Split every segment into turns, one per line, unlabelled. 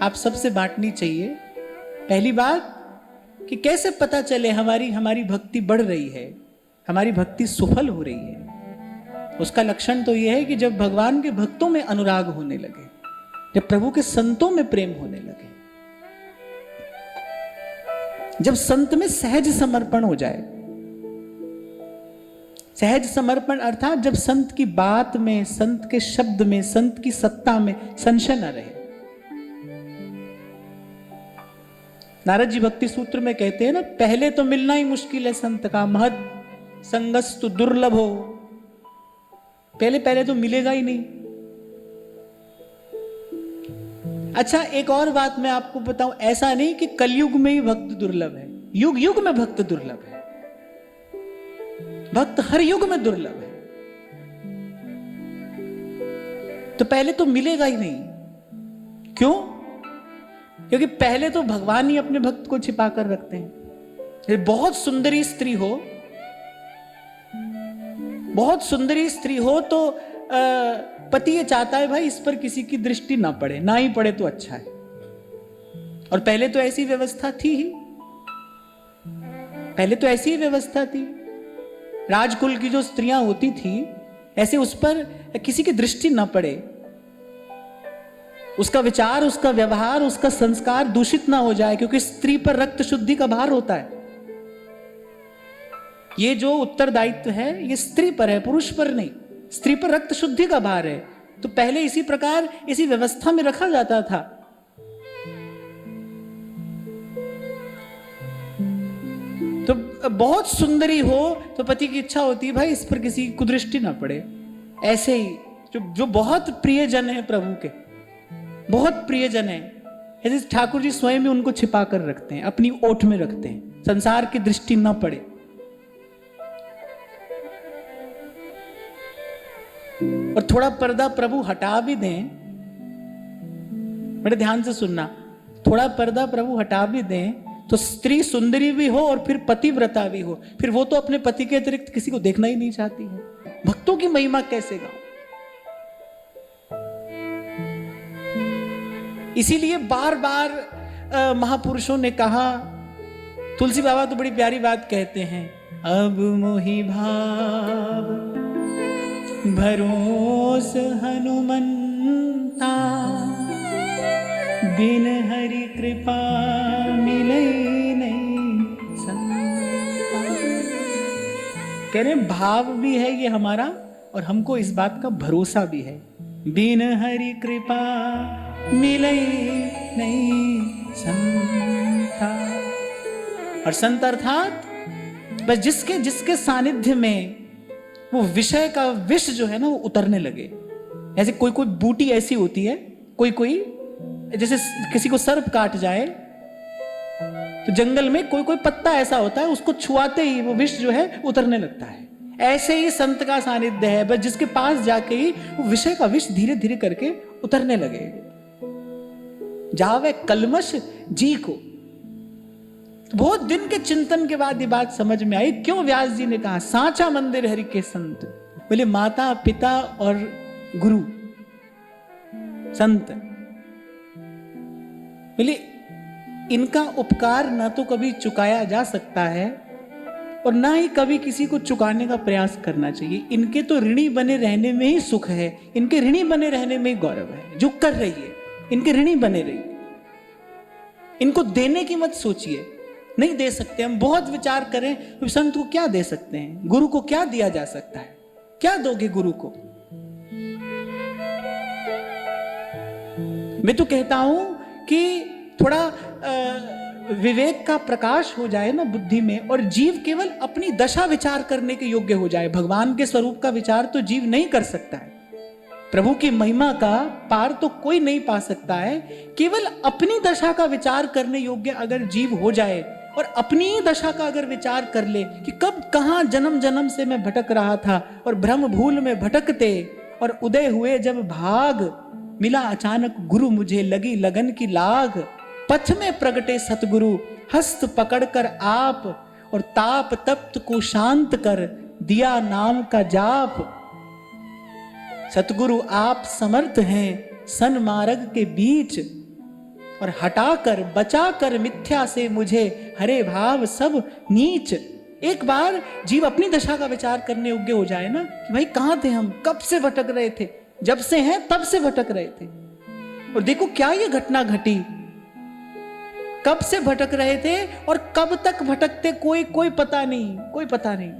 आप सबसे बांटनी चाहिए। पहली बात कि कैसे पता चले हमारी भक्ति बढ़ रही है, हमारी भक्ति सफल हो रही है। उसका लक्षण तो यह है कि जब भगवान के भक्तों में अनुराग होने लगे, जब प्रभु के संतों में प्रेम होने लगे, जब संत में सहज समर्पण हो जाए। सहज समर्पण अर्थात जब संत की बात में, संत के शब्द में, संत की सत्ता में संशय न रहे। नारद जी भक्ति सूत्र में कहते हैं ना, पहले तो मिलना ही मुश्किल है संत का, महद संगस्तु दुर्लभ हो। पहले तो मिलेगा ही नहीं। अच्छा, एक और बात मैं आपको बताऊं, ऐसा नहीं कि कलयुग में ही भक्त दुर्लभ है, युग युग में भक्त दुर्लभ है। भक्त हर युग में दुर्लभ है। तो पहले तो मिलेगा ही नहीं। क्यों? क्योंकि पहले तो भगवान ही अपने भक्त को छिपा कर रखते हैं। बहुत सुंदरी स्त्री हो, बहुत सुंदरी स्त्री हो तो पति ये चाहता है भाई इस पर किसी की दृष्टि ना पड़े, ना ही पड़े तो अच्छा है। और पहले तो ऐसी व्यवस्था थी ही, पहले तो ऐसी ही व्यवस्था थी। राजकुल की जो स्त्रियां होती थी, ऐसे उस पर किसी की दृष्टि ना पड़े, उसका विचार, उसका व्यवहार, उसका संस्कार दूषित ना हो जाए, क्योंकि स्त्री पर रक्त शुद्धि का भार होता है। ये जो उत्तरदायित्व है ये स्त्री पर है, पुरुष पर नहीं। स्त्री पर रक्त शुद्धि का भार है। तो पहले इसी प्रकार इसी व्यवस्था में रखा जाता था। तो बहुत सुंदरी हो तो पति की इच्छा होती है भाई इस पर किसी की कुदृष्टि ना पड़े। ऐसे ही जो बहुत प्रियजन है प्रभु के, बहुत प्रियजन है, ऐसे ठाकुर जी स्वयं में उनको छिपा कर रखते हैं, अपनी ओठ में रखते हैं, संसार की दृष्टि ना पड़े। और थोड़ा पर्दा प्रभु हटा भी दें, बड़े ध्यान से सुनना, थोड़ा पर्दा प्रभु हटा भी दें तो स्त्री सुंदरी भी हो और फिर पतिव्रता भी हो, फिर वो तो अपने पति के अतिरिक्त किसी को देखना ही नहीं चाहती है। भक्तों की महिमा कैसे गाऊं? इसीलिए बार बार महापुरुषों ने कहा, तुलसी बाबा तो बड़ी प्यारी बात कहते हैं, अब मोहि भाव भरोस हनुमंता, बिन हरि कृपा मिले नहीं संता। कह रहे भाव भी है ये हमारा, और हमको इस बात का भरोसा भी है, बिन हरि कृपा मिले नहीं संता। और संत अर्थात बस जिसके सानिध्य में वो विषय का विष जो है ना वो उतरने लगे। ऐसे कोई बूटी ऐसी होती है, कोई जैसे किसी को सर्प काट जाए तो जंगल में कोई पत्ता ऐसा होता है, उसको छुआते ही वो विष जो है उतरने लगता है। ऐसे ही संत का सानिध्य है, बस जिसके पास जाके ही वो विषय का विष धीरे धीरे करके उतरने लगे। जावे कलमश जी को। बहुत दिन के चिंतन के बाद ये बात समझ में आई, क्यों व्यास जी ने कहा सांचा मंदिर हरि के संत। बोले माता पिता और गुरु संत, बोले इनका उपकार ना तो कभी चुकाया जा सकता है और ना ही कभी किसी को चुकाने का प्रयास करना चाहिए। इनके तो ऋणी बने रहने में ही सुख है, इनके ऋणी बने रहने में ही गौरव है। जो कर रही है इनके ऋणी बने रहिए, इनको देने की मत सोचिए। नहीं दे सकते, हम बहुत विचार करें तो संत को क्या दे सकते हैं, गुरु को क्या दिया जा सकता है, क्या दोगे गुरु को? मैं तो कहता हूं कि थोड़ा विवेक का प्रकाश हो जाए ना बुद्धि में, और जीव केवल अपनी दशा विचार करने के योग्य हो जाए। भगवान के स्वरूप का विचार तो जीव नहीं कर सकता है, प्रभु की महिमा का पार तो कोई नहीं पा सकता है। केवल अपनी दशा का विचार करने योग्य अगर जीव हो जाए और अपनी दशा का अगर विचार कर ले कि कब कहां जन्म जन्म से मैं भटक रहा था और भ्रम भूल में भटकते, और उदय हुए जब भाग, मिला अचानक गुरु मुझे लगी लगन की लाग। पथ में प्रगटे सतगुरु हस्त पकड़कर आप, और ताप तप्त को शांत कर दिया नाम का जाप। सतगुरु आप समर्थ हैं सन्मार्ग के बीच, और हटाकर बचाकर मिथ्या से मुझे हरे भाव सब नीच। एक बार जीव अपनी दशा का विचार करने योग्य हो जाए ना कि भाई कहां थे हम, कब से भटक रहे थे, जब से हैं तब से भटक रहे थे, और देखो क्या ये घटना घटी, कब से भटक रहे थे और कब तक भटकते कोई पता नहीं, कोई पता नहीं।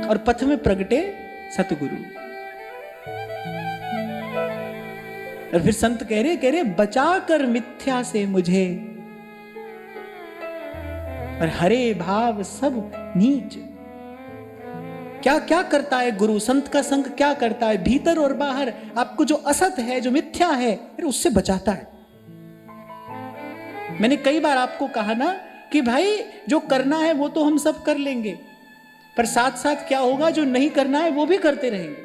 और पथ में प्रगटे सतगुरु। और फिर संत कह रहे बचा कर मिथ्या से मुझे और हरे भाव सब नीच। क्या क्या करता है गुरु, संत का संग क्या करता है, भीतर और बाहर आपको जो असत है, जो मिथ्या है, फिर उससे बचाता है। मैंने कई बार आपको कहा ना कि भाई जो करना है वो तो हम सब कर लेंगे, पर साथ साथ क्या होगा, जो नहीं करना है वो भी करते रहेंगे।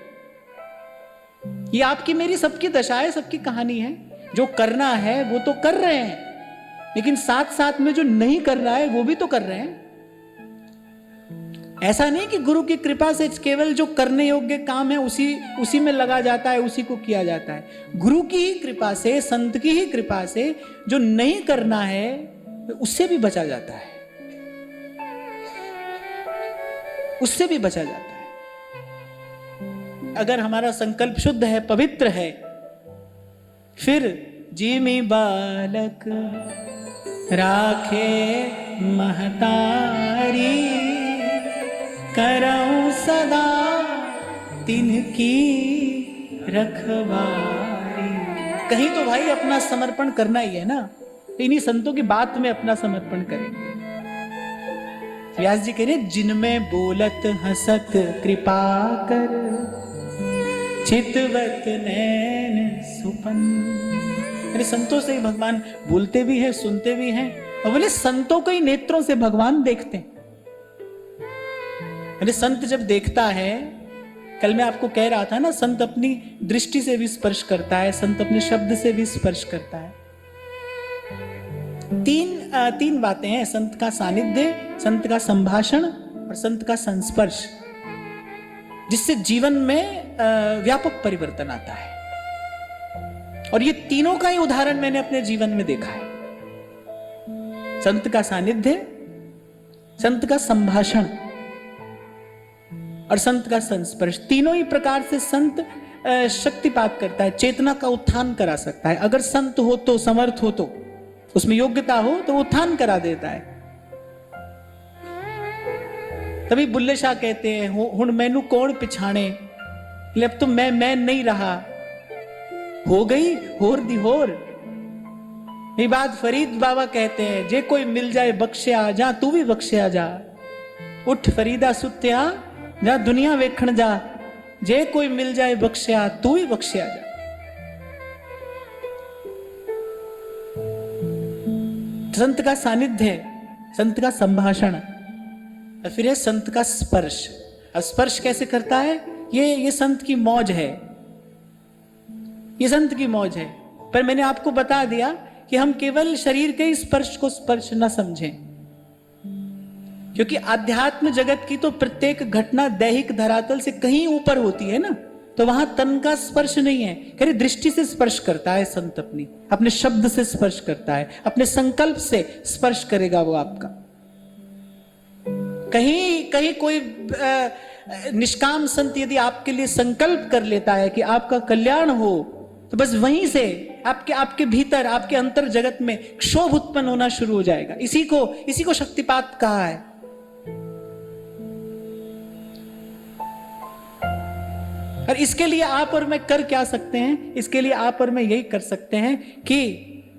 ये आपकी मेरी सबकी दशा है, सबकी कहानी है। जो करना है वो तो कर रहे हैं, लेकिन साथ साथ में जो नहीं कर रहा है वो भी तो कर रहे हैं। ऐसा नहीं कि गुरु की कृपा से केवल जो करने योग्य काम है उसी में लगा जाता है, उसी को किया जाता है। गुरु की ही कृपा से, संत की ही कृपा से जो नहीं करना है उससे भी बचा जाता है, उससे भी बचा जाता है। अगर हमारा संकल्प शुद्ध है, पवित्र है, फिर जिमि बालक राखे महतारी, करऊं सदा तिनकी रखवारी। कहीं तो भाई अपना समर्पण करना ही है ना, इन्हीं संतों की बात में अपना समर्पण करेंगे। व्यास जी कह रहे जिनमें बोलत हसत कृपा कर, चितवत नैन सुपन। अरे संतों से ही भगवान बोलते भी हैं, सुनते भी हैं, और बोले संतों के ही नेत्रों से भगवान देखते हैं। अरे संत जब देखता है, कल मैं आपको कह रहा था ना, संत अपनी दृष्टि से भी स्पर्श करता है, संत अपने शब्द से भी स्पर्श करता है। तीन बातें हैं, संत का सानिध्य, संत का संभाषण और संत का संस्पर्श, जिससे जीवन में व्यापक परिवर्तन आता है। और ये तीनों का ही उदाहरण मैंने अपने जीवन में देखा है। संत का सानिध्य, संत का संभाषण और संत का संस्पर्श, तीनों ही प्रकार से संत शक्तिपात करता है, चेतना का उत्थान करा सकता है। अगर संत हो तो, समर्थ हो तो, उसमें योग्यता हो तो उत्थान करा देता है। तभी बुल्ले शाह कहते हैं, हुण मैनू कौन पिछाणे, अब तो मैं नहीं रहा, हो गई होर दी होर। ये बात फरीद बाबा कहते हैं, जे कोई मिल जाए बख्शिया जा, तू भी बख्शिया जा। उठ फरीदा सुत्या जा, दुनिया वेखण जा, जे कोई मिल जाए बख्शिया, तू भी बख्शिया जा। संत का सानिध्य, संत का संभाषण, और फिर है संत का स्पर्श। स्पर्श कैसे करता है, ये संत की मौज है, ये संत की मौज है। पर मैंने आपको बता दिया कि हम केवल शरीर के स्पर्श को स्पर्श न समझें, क्योंकि आध्यात्म जगत की तो प्रत्येक घटना दैहिक धरातल से कहीं ऊपर होती है ना, तो वहां तन का स्पर्श नहीं है। कह रहे दृष्टि से स्पर्श करता है संत, अपने शब्द से स्पर्श करता है, अपने संकल्प से स्पर्श करेगा वो आपका। कहीं कोई निष्काम संत यदि आपके लिए संकल्प कर लेता है कि आपका कल्याण हो, तो बस वहीं से आपके भीतर, आपके अंतर जगत में क्षोभ उत्पन्न होना शुरू हो जाएगा। इसी को शक्तिपात कहा है। और इसके लिए आप और मैं कर क्या सकते हैं, इसके लिए आप और मैं यही कर सकते हैं कि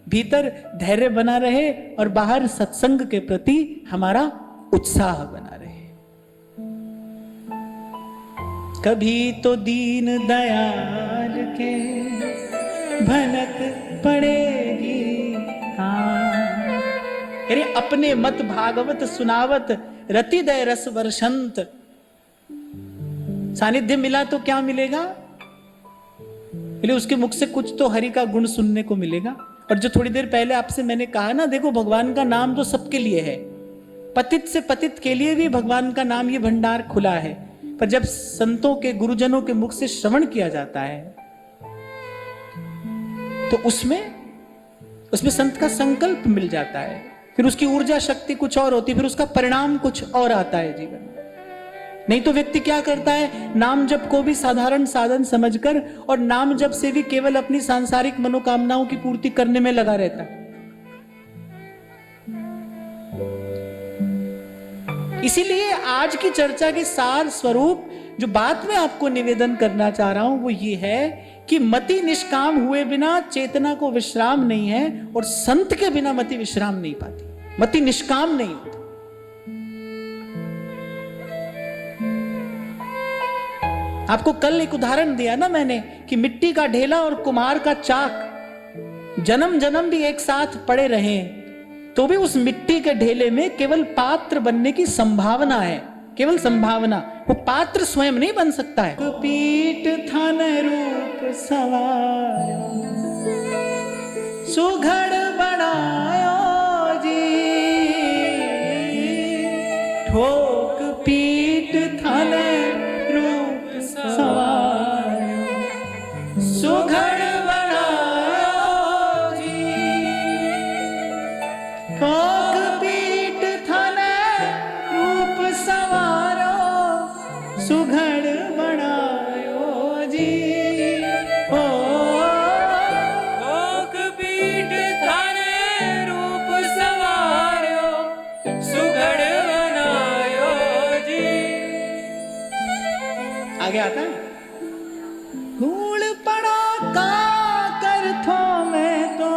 भीतर धैर्य बना रहे और बाहर सत्संग के प्रति हमारा उत्साह बना रहे। कभी तो दीन दयाल के भनक पड़ेगी, अरे अपने मत भागवत सुनावत रति दय रस वर्षंत। सानिध्य मिला तो क्या मिलेगा, बोले उसके मुख से कुछ तो हरि का गुण सुनने को मिलेगा। और जो थोड़ी देर पहले आपसे मैंने कहा ना, देखो भगवान का नाम तो सबके लिए है, पतित से पतित के लिए भी भगवान का नाम, ये भंडार खुला है। पर जब संतों के, गुरुजनों के मुख से श्रवण किया जाता है, तो उसमें उसमें संत का संकल्प मिल जाता है, फिर उसकी ऊर्जा शक्ति कुछ और होती है, फिर उसका परिणाम कुछ और आता है जीवन में। नहीं तो व्यक्ति क्या करता है, नाम जप को भी साधारण साधन समझकर और नाम जप से भी केवल अपनी सांसारिक मनोकामनाओं की पूर्ति करने में लगा रहता है। इसीलिए आज की चर्चा के सार स्वरूप जो बात मैं आपको निवेदन करना चाह रहा हूं वो ये है कि मति निष्काम हुए बिना चेतना को विश्राम नहीं है, और संत के बिना मति विश्राम नहीं पाती, मति निष्काम नहीं होती। आपको कल एक उदाहरण दिया ना मैंने कि मिट्टी का ढेला और कुम्हार का चाक जन्म जन्म भी एक साथ पड़े रहे तो भी उस मिट्टी के ढेले में केवल पात्र बनने की संभावना है, केवल संभावना, वो पात्र स्वयं नहीं बन सकता है। पीठ थन रूप सवार सुघड़ बनायो जी, ठोक पीठ थन रूप सवार सुघड़ बनायो जी, ठोक पीठ थन रूप सवारो सुघड़ बनायो जी। ओ
ठोक पीठ थन रूप सवारो सुघड़ बनायो जी।
आगे आता है, धूल पड़ा का कर थो मैं तो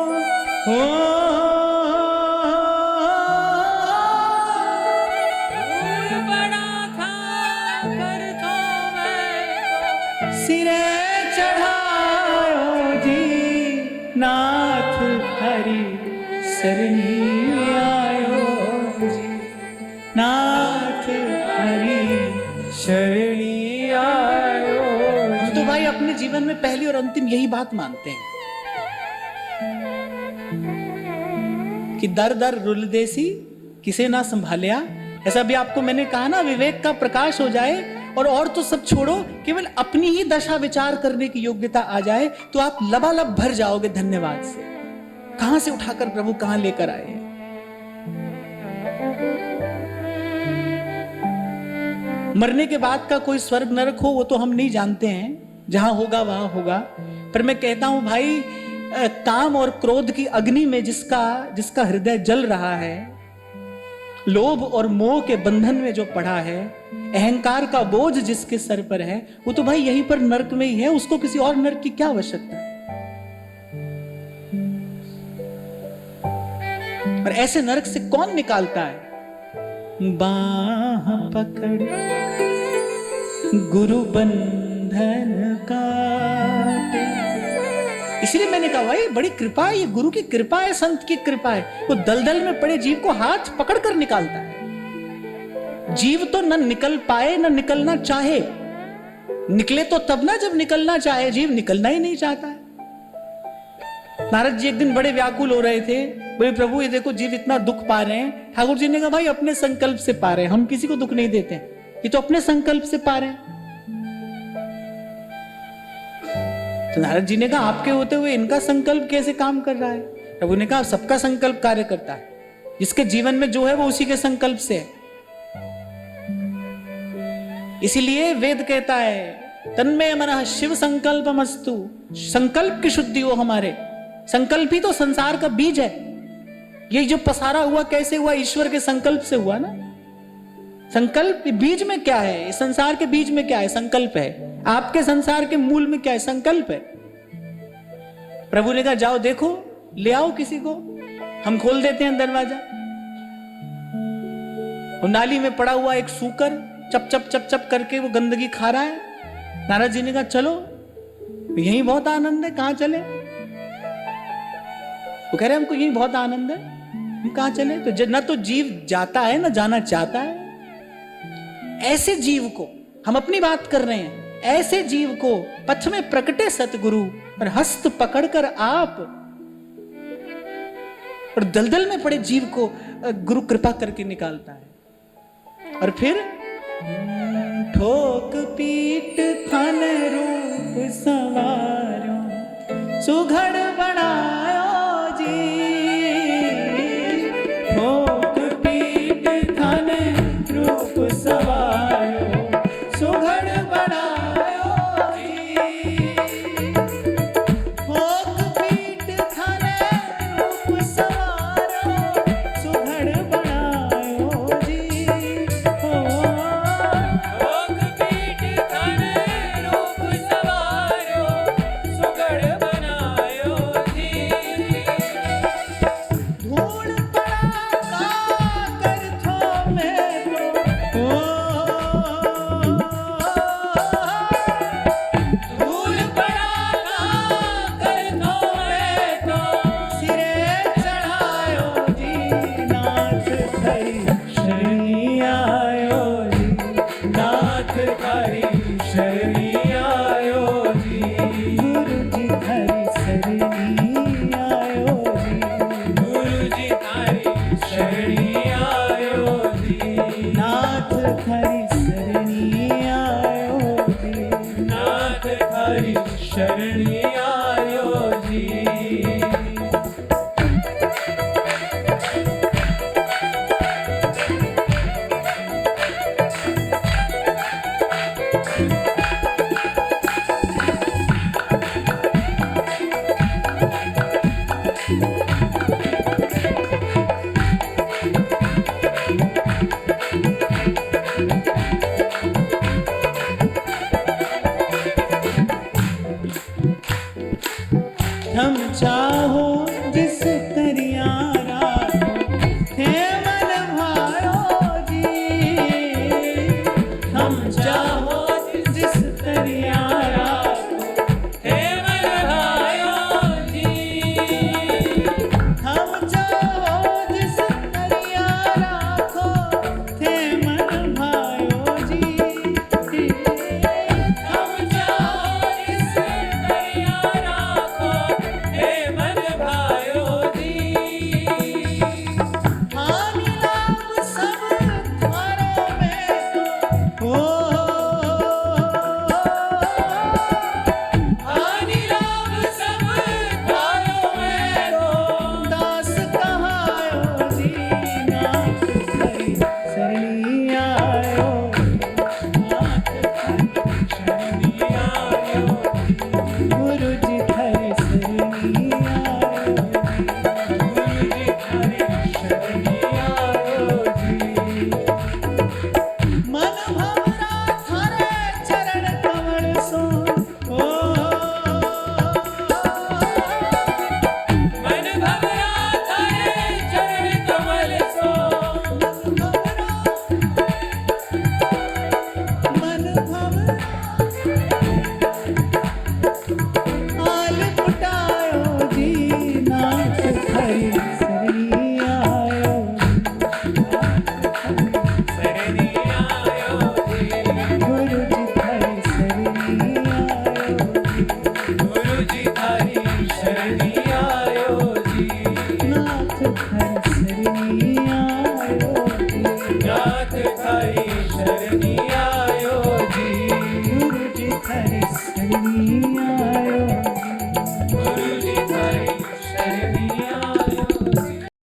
हो,
धूल पड़ा था कर थो मैं
सिरे चढ़ायो जी, नाथ हरि सरनी आयो जी, नाथ हरि
शरणी आयो।
हम तो भाई अपने जीवन में पहली और अंतिम यही बात मानते हैं कि दर दर रुल देसी किसे ना संभालिया। ऐसा भी आपको मैंने कहा ना, विवेक का प्रकाश हो जाए और तो सब छोड़ो, केवल अपनी ही दशा विचार करने की योग्यता आ जाए तो आप लबालब भर जाओगे धन्यवाद से। कहां से उठाकर प्रभु कहां लेकर आए हैं। मरने के बाद का कोई स्वर्ग नरक हो वो तो हम नहीं जानते हैं, जहां होगा वहां होगा, पर मैं कहता हूं भाई, काम और क्रोध की अग्नि में जिसका हृदय जल रहा है, लोभ और मोह के बंधन में जो पड़ा है, अहंकार का बोझ जिसके सर पर है, वो तो भाई यहीं पर नरक में ही है, उसको किसी और नरक की क्या आवश्यकता है। और ऐसे नरक से कौन निकालता है? बाह पकड़ गुरु बंधन काटे। इसलिए मैंने कहा भाई बड़ी कृपा है, ये गुरु की कृपा है, संत की कृपा है। वो दलदल में पड़े जीव को हाथ पकड़ कर निकालता है। जीव तो न निकल पाए न निकलना चाहे, निकले तो तब ना जब निकलना चाहे, जीव निकलना ही नहीं चाहता है। नारद जी एक दिन बड़े व्याकुल हो रहे थे, बोले प्रभु ये देखो जीव इतना दुख पा रहे हैं। ठाकुर जी ने कहा भाई अपने संकल्प से पा रहे हैं, हम किसी को दुख नहीं देते, ये तो अपने संकल्प से पा रहे हैं। तो नारद जी ने कहा आपके होते हुए इनका संकल्प कैसे काम कर रहा है? प्रभु ने कहा सबका संकल्प कार्य करता है, जिसके जीवन में जो है वो उसी के संकल्प से है। इसीलिए वेद कहता है तन्मय मनः शिव संकल्पमस्तु, संकल्प की शुद्धि हो हमारे। संकल्प ही तो संसार का बीज है। ये जो पसारा हुआ कैसे हुआ? ईश्वर के संकल्प से हुआ ना। संकल्प बीज में क्या है? इस संसार के बीज में क्या है? संकल्प है। आपके संसार के मूल में क्या है? संकल्प है। प्रभु ने कहा जाओ देखो, ले आओ किसी को, हम खोल देते हैं दरवाजा। वो नाली में पड़ा हुआ एक सूकर चप चप चप चप करके वो गंदगी खा रहा है। नारद जी ने कहा चलो, यहीं बहुत आनंद है, कहां चले? वो कह रहे हमको यही बहुत आनंद है, हम कहां चले? तो न तो जीव जाता है न जाना चाहता है। ऐसे जीव को हम अपनी बात कर रहे हैं, ऐसे जीव को पथ में प्रकटे सतगुरु और हस्त पकड़कर आप, और दलदल में पड़े जीव को गुरु कृपा करके निकालता है। और फिर ठोक पीट थन रूप सवारो सुघड़ बनायो जी, चाहो जिस